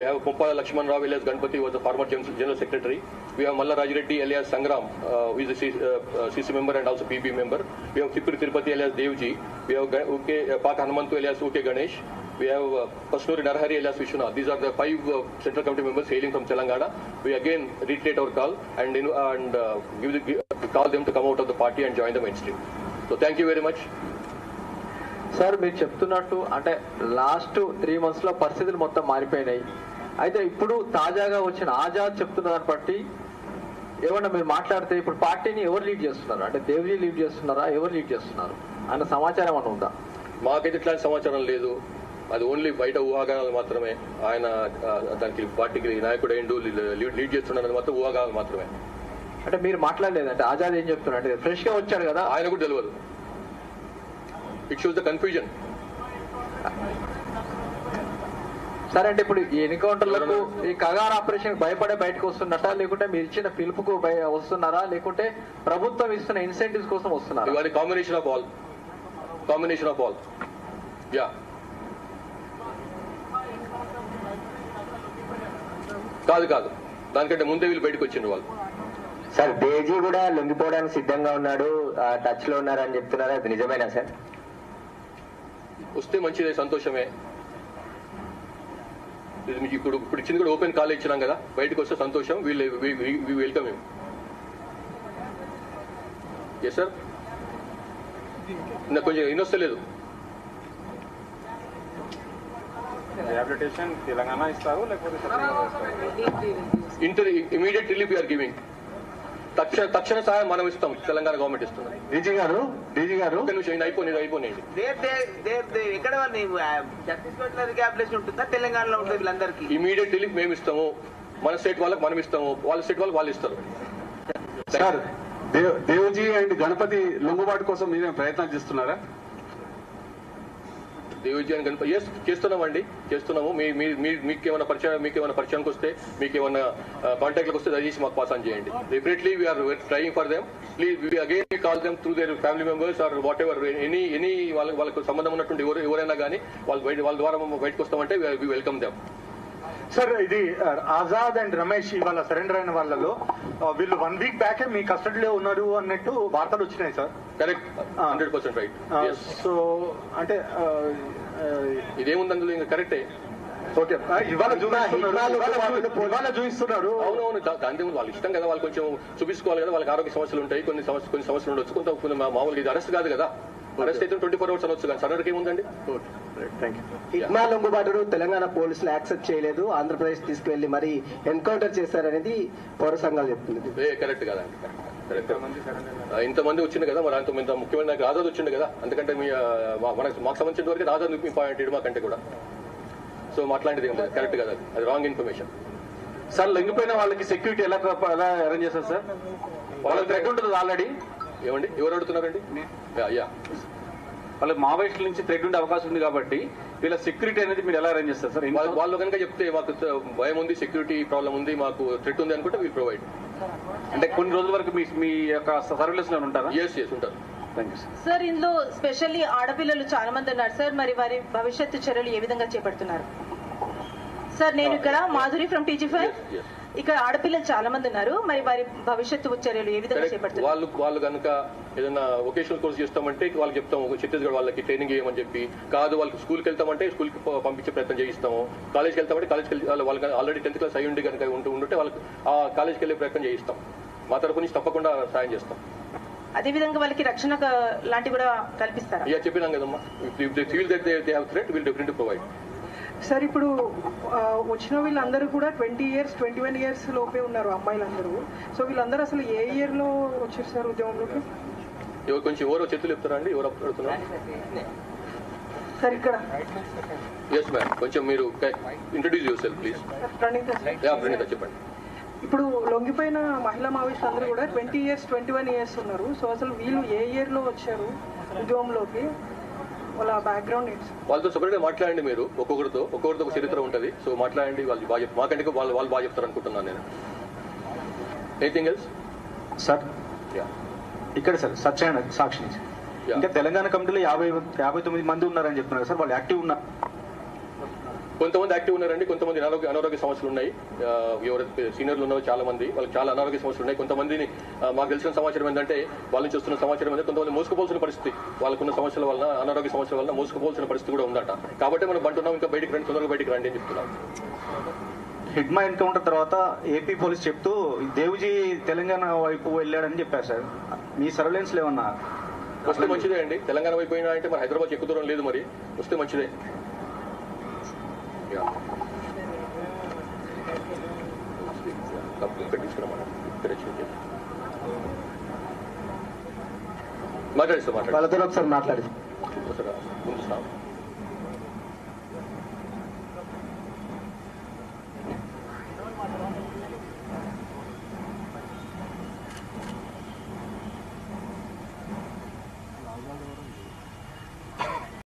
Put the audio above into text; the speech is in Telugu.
We have Poppala Lakshman Rao alias Ganpati, was the former General Secretary. We have Malla Raj Reddy alias Sangram, who is a CC member and also PB member. We have Tipuri Tirupati alias Devji. We have Pak Hanumantu alias OK Ganesh. We have Pasnuri Narahari alias Vishwanath. These are the 5 Central Committee members hailing from Telangana. We again reiterate our call and call them to come out of the party and join the mainstream. So thank you very much. Sir మీరు చెప్తున్నట్టు అంటే లాస్ట్ 3 months లో పరిస్థితులు మొత్తం మారిపోయినాయి. అయితే ఇప్పుడు తాజాగా వచ్చిన ఆజాద్ చెప్తున్న దాన్ని బట్టి ఏమన్నా మీరు మాట్లాడితే ఇప్పుడు పార్టీని ఎవరు లీడ్ చేస్తున్నారు, అంటే దేవ్జీ లీడ్ చేస్తున్నారా, ఎవరు లీడ్ చేస్తున్నారు అన్న సమాచారం అన్న ఉందా? మాకైతే ఇట్లాంటి సమాచారం లేదు. అది ఓన్లీ బయట ఊహాగానాలు మాత్రమే. ఆయన దానికి పార్టీకి నాయకుడు అయిండు లీడ్ చేస్తున్నారు మాత్రం ఊహాగానాలు మాత్రమే. అంటే మీరు మాట్లాడలేదంటే ఆజాద్ ఏం చెప్తున్నారు అంటే ఫ్రెష్ గా వచ్చాడు కదా, ఆయన కూడా తెలియదు. It shows the confusion. సరే అంటే ఇప్పుడు ఈ ఎన్కౌంటర్లకు ఈ కగార్ ఆపరేషన్ భయపడే బయటకు వస్తున్నట్ట, లేకుంటే మీరు ఇచ్చిన పిలుపుకు వస్తున్నారా, లేకుంటే ప్రభుత్వం ఇస్తున్న ఇన్సెంటివ్స్ కోసం వస్తున్నారా? ఇవన్నీ కాంబినేషన్ ఆఫ్ ఆల్. యా కాదు దానికంటే ముందే వీళ్ళు బయటకు వచ్చిండ్రు వాళ్ళు. సార్ దేజీ కూడా లొంగిపోవడానికి సిద్ధంగా ఉన్నాడు, టచ్ లో ఉన్నారని చెప్తున్నారా, అది నిజమేనా సార్? వస్తే మంచిదే, సంతోషమే. ఇప్పుడు ఇచ్చింది కూడా ఓపెన్ కాల్ ఇచ్చినాం కదా, బయటకు వస్తే సంతోషం. Welcome him. ఎస్ సార్, నాకు కొంచెం ఇనొస్తలేదు. రిహాబిలిటేషన్ తెలంగాణ ఇస్తారు లేకపోతే ఇమీడియట్ రిలీఫ్ యూఆర్ గివింగ్. తక్షణ సహాయం మనం ఇస్తాం, తెలంగాణ గవర్నమెంట్ ఇస్తుంది. డీజీ గారు ఒక నిమిషం అయిపోయింది. ఎక్కడ ఛత్తీస్గఢ్ లో రిహాబిలిటేషన్ ఉంటుందా, తెలంగాణలో ఉంటుంది వీళ్ళందరికీ? ఇమీడియట్ రిలీఫ్ మేము ఇస్తాము, మన స్టేట్ వాళ్ళకి మనం ఇస్తాము, వాళ్ళ స్టేట్ వాళ్ళకి వాళ్ళు ఇస్తారు. సార్ దేవ్జీ అండ్ గణపతి లొంగుబాటు కోసం మీరేం ప్రయత్నాలు చేస్తున్నారా? దేవ్జీ అండ్ గణపతి చేస్తున్నాము. మీకేమైనా పరిచయానికి వస్తే, మీకేమైనా కాంటాక్ట్లకు వస్తే దయచేసి మాకు పాస్ ఆన్ చేయండి. Definitely we are trying for them. Please again call them through their family members or whatever any వాళ్ళకు సంబంధం ఉన్నటువంటి ఎవరైనా కానీ వాళ్ళ ద్వారా బయటకు వస్తామంటే వి వెల్కమ్ దెమ్. సార్ ఇది ఆజాద్ అండ్ రమేష్ ఇవాళ సరెండర్ అయిన వాళ్ళలో వీళ్ళు 1 week బ్యాకే మీ కస్టడీలో ఉన్నారు అన్నట్టు వార్తలు వచ్చినాయి సార్. Correct, 100% right. సో అంటే ఇదేముంది అందులో, ఇంకా కరెక్టే. ఓకే, ఇవాళ చూపిస్తున్నారు. అవునవును, దాని వాళ్ళు ఇష్టం కదా, వాళ్ళు కొంచెం చూపించుకోవాలి కదా, వాళ్ళకి ఆరోగ్య సమస్యలు ఉంటాయి, కొన్ని సమస్యలు ఉండొచ్చు. కొంత మామూలుగా ఇది అరెస్ట్ కాదు కదా, అరెస్ట్ అయితే 24 hours అనొచ్చు కానీ సరెండర్కి ఏముందండి. ఇక్మా లొంగుబాటును తెలంగాణ పోలీసులు యాక్సెప్ట్ చేయలేదు, ఆంధ్రప్రదేశ్ తీసుకువెళ్లి మరి ఎన్కౌంటర్ చేశారనేది పౌర సంఘాలు చెప్తుంది. కరెక్ట్ కదండి, కరెక్ట్. ఇంతమంది వచ్చింది కదా, మరి అంత ముఖ్యమైన నాకు ఆజాద్ వచ్చింది కదా, అందుకంటే మాకు సంబంధించిన వరకు ఆజాద్ ఇంపార్టెంట్ మాకంటే కూడా. సో మాట్లాడేది ఏం లేదు, కరెక్ట్ కదా, అది రాంగ్ ఇన్ఫర్మేషన్. సార్ లొంగిపోయిన వాళ్ళకి సెక్యూరిటీ ఎలా అరేంజ్ చేస్తారు సార్? వాళ్ళకి థ్రెట్ ఉంటుంది ఆల్రెడీ. ఏమండి, ఎవరు అడుగుతున్నారండి? వాళ్ళకి మావోయిస్టుల నుంచి థ్రెట్ ఉండే అవకాశం ఉంది కాబట్టి వీళ్ళ సెక్యూరిటీ అనేది మీరు ఎలా అరేంజ్ చేస్తారు సార్? వాళ్ళు కనుక చెప్తే మాకు భయం ఉంది, సెక్యూరిటీ ప్రాబ్లం ఉంది, మాకు థ్రెట్ ఉంది అనుకుంటే వీల్ ప్రొవైడ్. అంటే కొన్ని రోజుల వరకు మీ యొక్క సర్వీలెన్స్ లో ఉంటారా? ఎస్ ఉంటారు. సార్ ఇందులో స్పెషల్లీ ఆడపిల్లలు చాలా మంది ఉన్నారు సార్, మరి వారి భవిష్యత్తు చర్యలు ఏ విధంగా చేపడుతున్నారు? సార్ నేను ఇక్కడ మాధురి ఫ్రమ్ TG5. ఇక్కడ ఆడపిల్లలు చాలా మంది ఉన్నారు, మరి వారి భవిష్యత్తు చర్యలు ఏ విధంగా చేపడుతున్నారు? వాళ్ళు కనుక ఏదైనా వొకేషనల్ కోర్స్ చేస్తామంటే వాళ్ళకి చెప్తాము, ఛత్తీస్గఢ్ వాళ్ళకి ట్రైనింగ్ చేయమని చెప్పి. కాదు వాళ్ళకి స్కూల్కి వెళ్తామంటే స్కూల్కి పంపించే ప్రయత్నం చేయిస్తాము. కాలేజ్కి వెళ్తామంటే కాలేజ్కి వాళ్ళకి ఆల్రెడీ 10th class అయ్యి ఉండి కనుక ఉంటే వాళ్ళకి ఆ కాలేజ్కి వెళ్ళే ప్రయత్నం చేయిస్తాం. మా తరపు నుంచి తప్పకుండా సాయం చేస్తాం. అదేవిధంగా వాళ్ళకి రక్షణ లాంటివి కూడా కల్పిస్తారా? చెప్పినాం కదమ్మా, if they feel that they have threat will definitely provide. Sir ఇప్పుడు వచ్చిన వీళ్ళందరూ కూడా 20 years 21 years లోపే ఉన్నారు అమ్మాయిలందరూ. సో వీళ్ళందరూ అసలు ఏ ఇయర్ లో వచ్చారు సార్ ఉద్యమంలోకి? ఎవరో చేతులు చెప్తారా అండి, ఎవరు అడుగుతున్నారు సార్ ఇక్కడ? ఎస్ మ్యామ్, కొంచెం మీరు introduce yourself please. Praneeta చెప్పండి. ఇప్పుడు లొంగిపోయిన మహిళా మావోయిస్టులు అందరూ కూడా 20 years 21 years ఉన్నారు. సో అసలు వీళ్ళు ఏ ఇయర్ లో వచ్చారు ఉద్యమంలోకి, వాళ్ళ బ్యాక్గ్రౌండ్ ఏంటి? వాళ్ళతో సపరేట్ గా మాట్లాడండి మీరు, ఒక్కొక్కరితో ఒక చరిత్ర ఉంటుంది. సో మాట్లాడండి, వాళ్ళు బాగా మాకంటే వాళ్ళు బాగా చెప్తారు అనుకుంటున్నాను నేను. Anything else sir? ఇక్కడ సార్ సత్యనారాయణ సాక్షి నుంచి. ఇంకా తెలంగాణ కమిటీలో 59 మంది ఉన్నారని చెప్తున్నారు సార్, వాళ్ళు యాక్టివ్ ఉన్నారు? కొంతమంది యాక్టివ్ ఉన్నారండి, కొంతమంది అనారోగ్య సమస్యలు ఉన్నాయి. ఎవరు సీనియర్లు ఉన్నారో చాలా మంది వాళ్ళకి చాలా అనారోగ్య సమస్యలు ఉన్నాయి. కొంతమందిని మాకు తెలిసిన సమాచారం ఏంటంటే వాళ్ళ నుంచి వస్తున్న సమాచారం ఏంటంటే కొంతమంది మోసుకుపోవాల్సిన పరిస్థితి, వాళ్ళకున్న సమస్యల వలన అనారోగ్య సమస్యల వలన మోసుకుపోవాల్సిన పరిస్థితి కూడా ఉందట. కాబట్టి మనం బంటున్నాం, ఇంకా బయటికి రండి, తొందరగా బయటికి రండి అని చెప్తున్నాం. హిడ్మా ఎన్కౌంటర్ తర్వాత ఏపీ పోలీస్ చెప్తూ దేవ్జీ తెలంగాణ వైపు వెళ్ళాడని చెప్పారు సార్. మీ సర్వేలెన్స్ లో ఏమన్నా వస్తే మంచిదే అండి. తెలంగాణ వైపు అయినా అంటే మరి హైదరాబాద్ ఎక్కువ దూరం లేదు, మరి వస్తే మంచిదే. వాళ్ళతో ఒకసారి మాట్లాడి ముందు